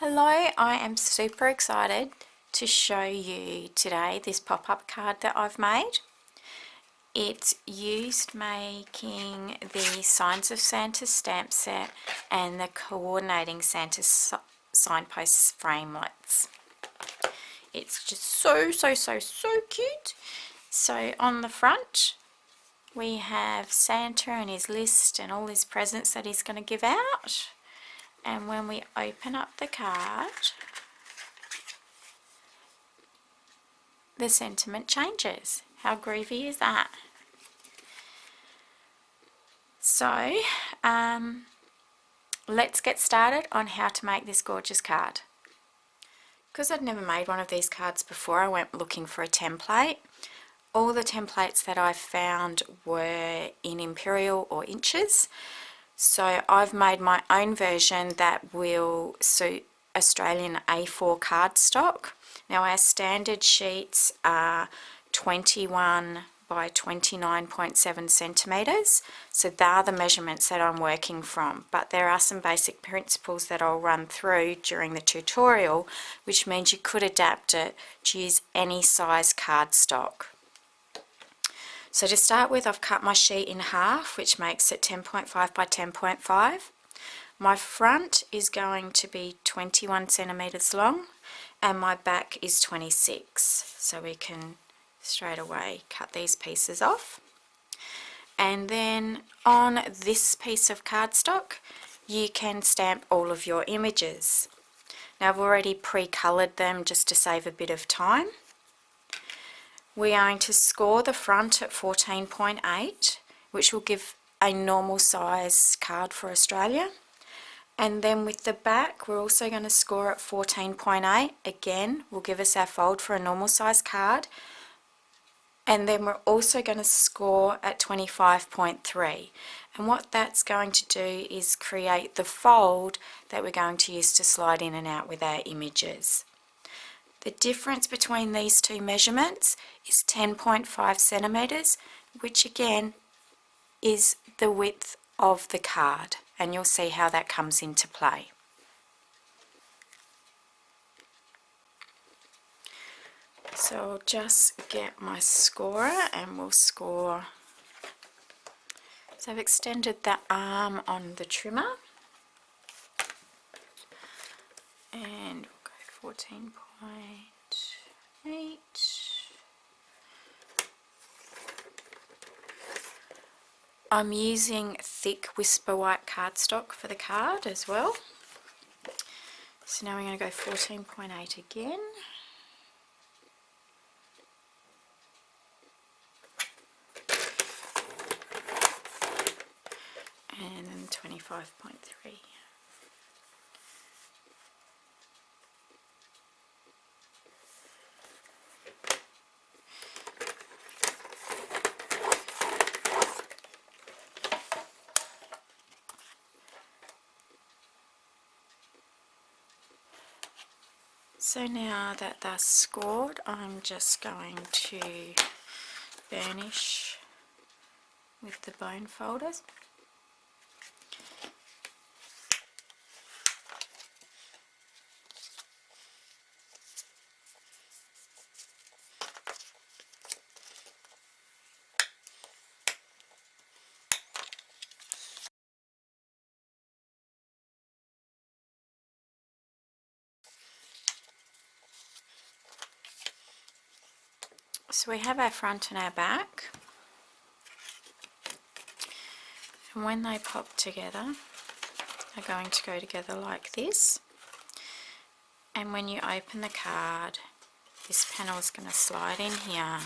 Hello, I am super excited to show you today this pop-up card that I've made. It's used making the Signs of Santa stamp set and the coordinating Santa signposts framelits. It's just so cute. So on the front we have Santa and his list and all his presents that he's going to give out. And when we open up the card, the sentiment changes. How groovy is that? So, let's get started on how to make this gorgeous card. Because I'd never made one of these cards before, I went looking for a template. All the templates that I found were in imperial or inches. So I've made my own version that will suit Australian A4 cardstock. Now our standard sheets are 21 by 29.7 centimetres, so they're the measurements that I'm working from, but there are some basic principles that I'll run through during the tutorial, which means you could adapt it to use any size cardstock. So to start with, I've cut my sheet in half, which makes it 10.5 by 10.5. My front is going to be 21 centimetres long and my back is 26. So we can straight away cut these pieces off. And then on this piece of cardstock, you can stamp all of your images. Now I've already pre-coloured them just to save a bit of time. We are going to score the front at 14.8, which will give a normal size card for Australia. And then with the back, we're also going to score at 14.8. Again, will give us our fold for a normal size card. And then we're also going to score at 25.3. And what that's going to do is create the fold that we're going to use to slide in and out with our images. The difference between these two measurements is 10.5 centimetres, which again is the width of the card, and you'll see how that comes into play. So I'll just get my scorer and we'll score. So I've extended the arm on the trimmer and we'll go 14.8. I'm using thick Whisper White cardstock for the card as well. So now we're going to go 14.8 again. And then 25.3. So now that they're scored, I'm just going to burnish with the bone folders. So we have our front and our back, and when they pop together, they're going to go together like this. And when you open the card, this panel is going to slide in here,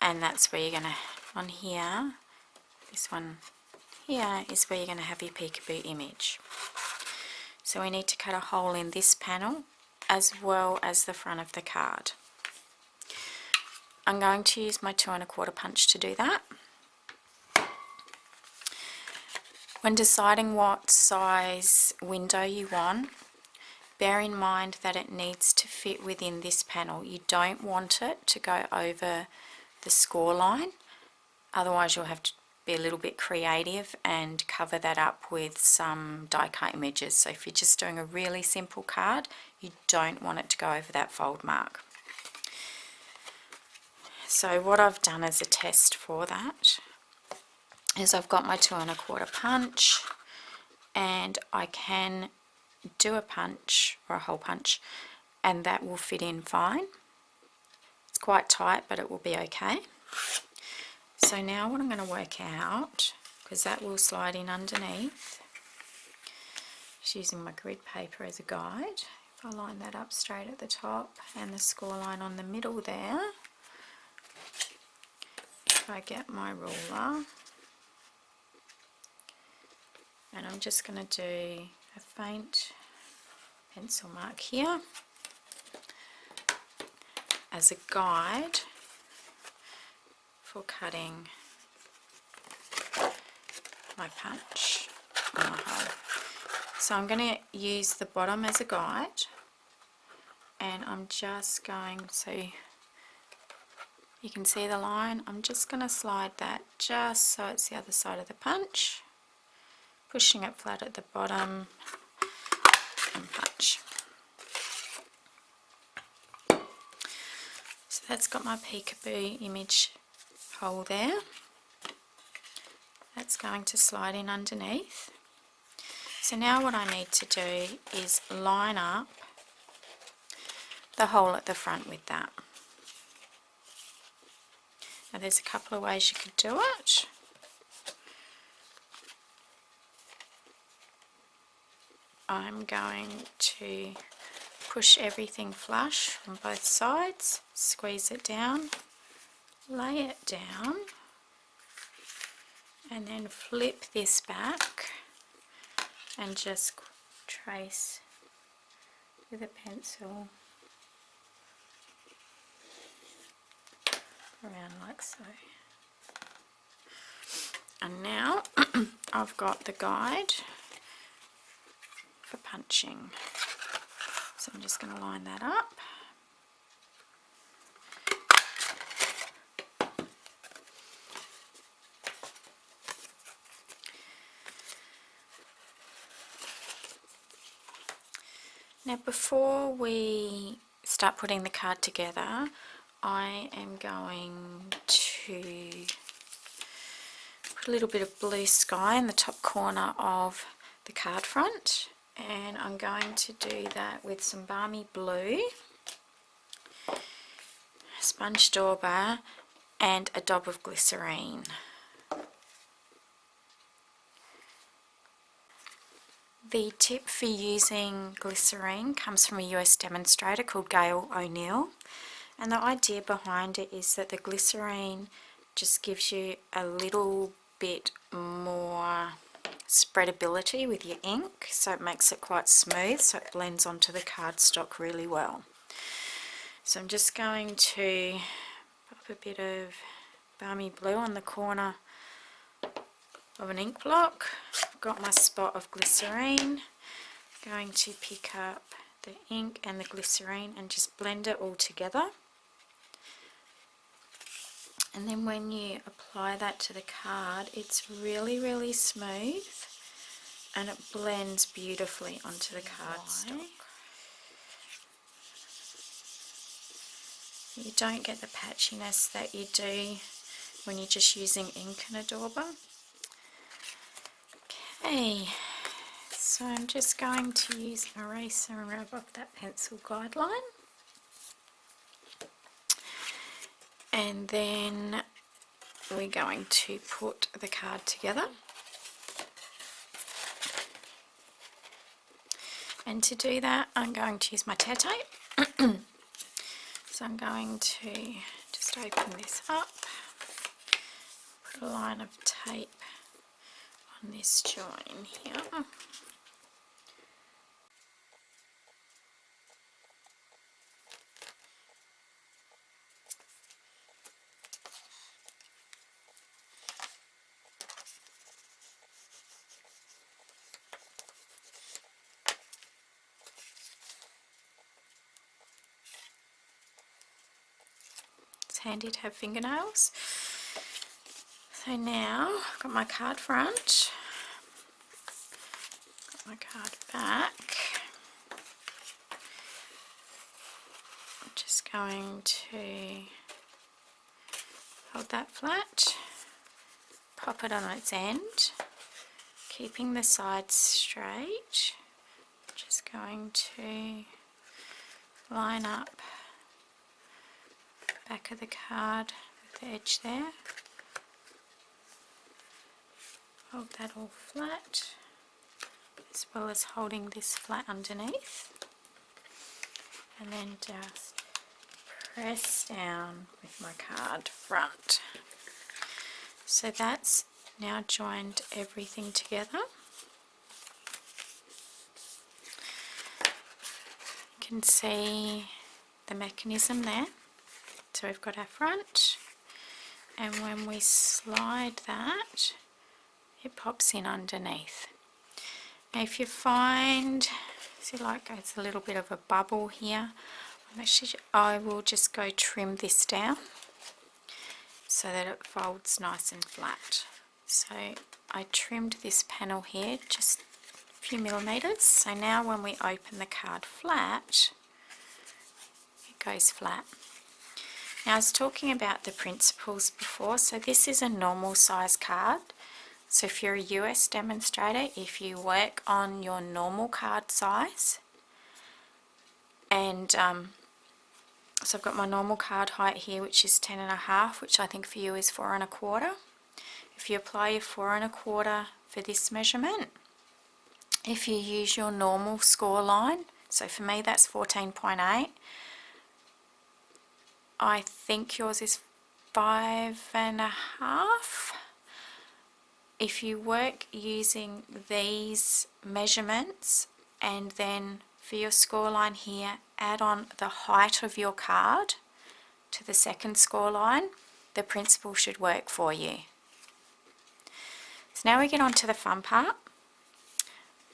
and that's where you're going to, on here, this one here is where you're going to have your peekaboo image. So we need to cut a hole in this panel as well as the front of the card. I'm going to use my 2 1/4 punch to do that. When deciding what size window you want, bear in mind that it needs to fit within this panel. You don't want it to go over the score line, otherwise you'll have to be a little bit creative and cover that up with some die cut images. So if you're just doing a really simple card, you don't want it to go over that fold mark. So what I've done as a test for that is I've got my 2 1/4 punch, and I can do a punch or a hole punch and that will fit in fine. It's quite tight, but it will be okay. So now what I'm going to work out, because that will slide in underneath, just using my grid paper as a guide. If I line that up straight at the top and the score line on the middle there, if I get my ruler, and I'm just going to do a faint pencil mark here as a guide for cutting my punch on the hole. So I'm going to use the bottom as a guide, and I'm just going to, you can see the line, I'm just going to slide that just so it's the other side of the punch, pushing it flat at the bottom and punch. So that's got my peekaboo image hole there. That's going to slide in underneath. So now what I need to do is line up the hole at the front with that. Now there's a couple of ways you could do it. I'm going to push everything flush from both sides, squeeze it down, lay it down, and then flip this back and just trace with a pencil around like so. And now I've got the guide for punching. So I'm just going to line that up. Now before we start putting the card together, I am going to put a little bit of blue sky in the top corner of the card front, and I'm going to do that with some balmy blue, sponge dauber, and a dab of glycerine. The tip for using glycerine comes from a US demonstrator called Gail O'Neill, and the idea behind it is that the glycerine just gives you a little bit more spreadability with your ink, so it makes it quite smooth, so it blends onto the cardstock really well. So I'm just going to pop a bit of balmy blue on the corner of an ink block. I've got my spot of glycerine. Going to pick up the ink and the glycerine and just blend it all together. And then when you apply that to the card, it's really, really smooth and it blends beautifully onto the cardstock. You don't get the patchiness that you do when you're just using ink and a dauber. Okay, so I'm just going to use an eraser and rub off that pencil guideline. And then we're going to put the card together. And to do that, I'm going to use my tear tape. So I'm going to just open this up, put a line of tape on this join here. It's handy to have fingernails. So So now I've got my card front, got my card back. I'm just going to hold that flat, pop it on its end, keeping the sides straight. Just going to line up the back of the card with the edge there. Hold that all flat, as well as holding this flat underneath, and then just press down with my card front. So that's now joined everything together. You can see the mechanism there. So we've got our front, and when we slide that, it pops in underneath. Now if you find, see, like it's a little bit of a bubble here, I will just go trim this down so that it folds nice and flat. So I trimmed this panel here just a few millimeters, so now when we open the card flat, it goes flat. Now I was talking about the principles before, so this is a normal size card. So if you're a US demonstrator, if you work on your normal card size, and so I've got my normal card height here, which is 10.5, which I think for you is 4.25. If you apply your 4.25 for this measurement, if you use your normal score line, so for me that's 14.8, I think yours is 5.5. If you work using these measurements and then for your score line here, add on the height of your card to the second score line, the principle should work for you. So now we get on to the fun part.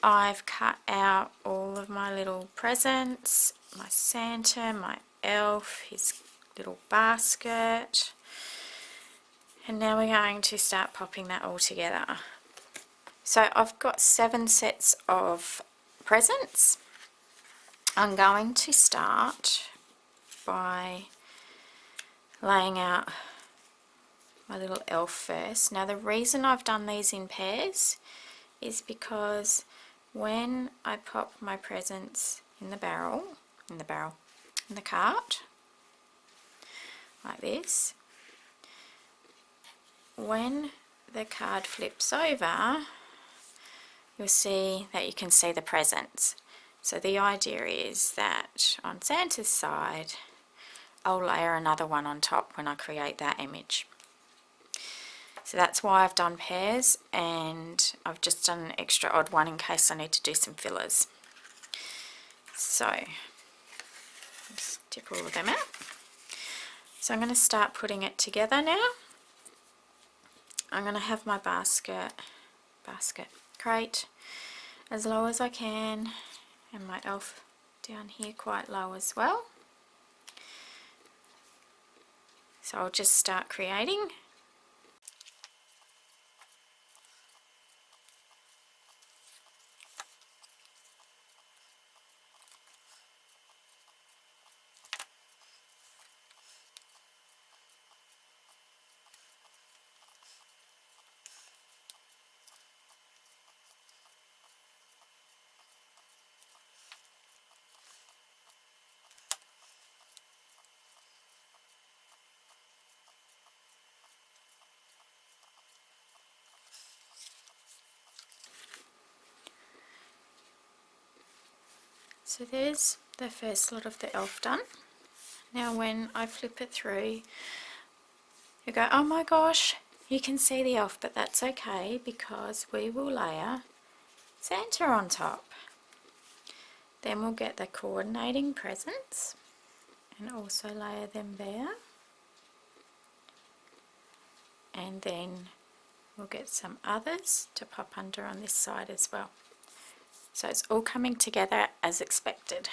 I've cut out all of my little presents, my Santa, my elf, his little basket, and now we're going to start popping that all together. So I've got 7 sets of presents. I'm going to start by laying out my little elf first. Now the reason I've done these in pairs is because when I pop my presents in the cart, like this, when the card flips over, you'll see that you can see the presents. So the idea is that on Santa's side, I'll layer another one on top when I create that image. So that's why I've done pairs, and I've just done an extra odd one in case I need to do some fillers. So let's dip all of them out. So I'm going to start putting it together now. I'm going to have my basket crate as low as I can, and my elf down here quite low as well. So I'll just start creating. So there's the first lot of the elf done. Now when I flip it through, you go, oh my gosh, you can see the elf, but that's okay because we will layer Santa on top. Then we'll get the coordinating presents and also layer them there. And then we'll get some others to pop under on this side as well. So it's all coming together as expected.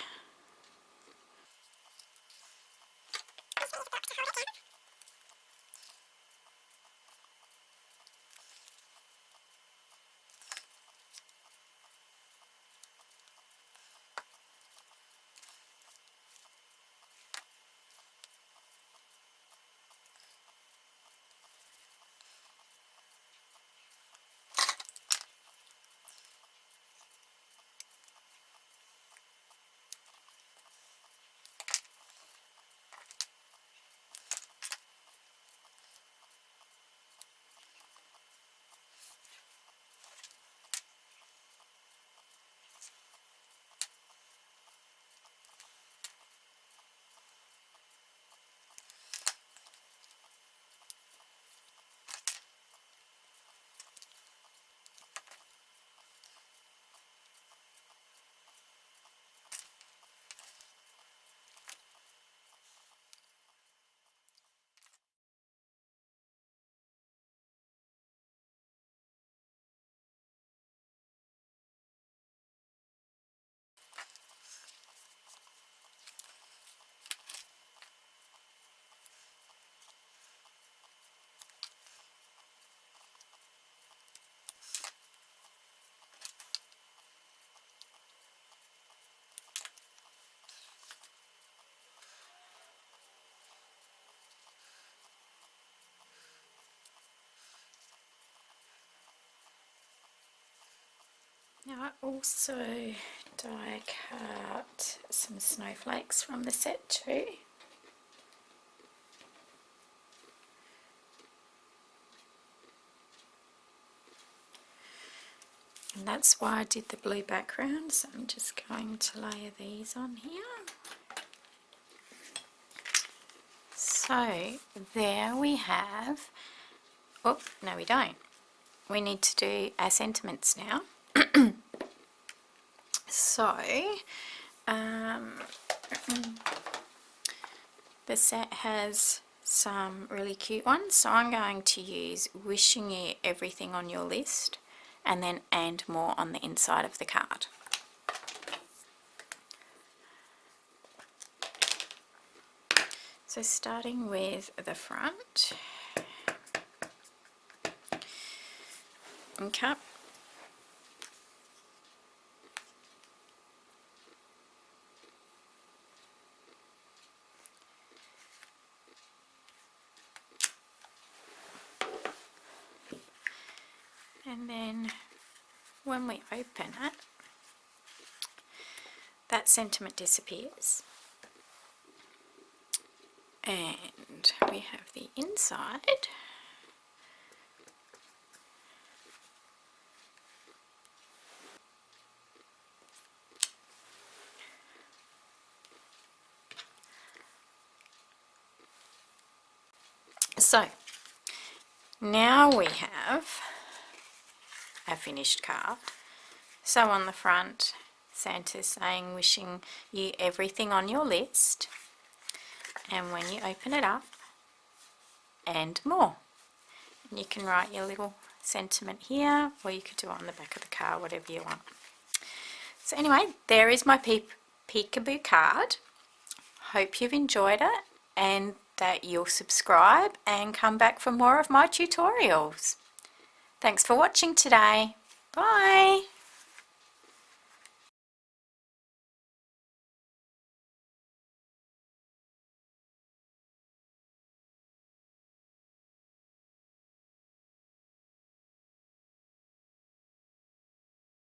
Now I also die cut some snowflakes from the set too. And that's why I did the blue background, so I'm just going to layer these on here. So there we have, oh no we don't, we need to do our sentiments now. So the set has some really cute ones, so I'm going to use wishing you everything on your list and then and more on the inside of the card. So starting with the front, okay. And then when we open it, that sentiment disappears. And we have the inside. So now we have a finished card. So on the front, Santa's saying wishing you everything on your list, and when you open it up, and more. And you can write your little sentiment here, or you could do it on the back of the card, whatever you want. So anyway, there is my peekaboo card. Hope you've enjoyed it and that you'll subscribe and come back for more of my tutorials. Thanks for watching today. Bye!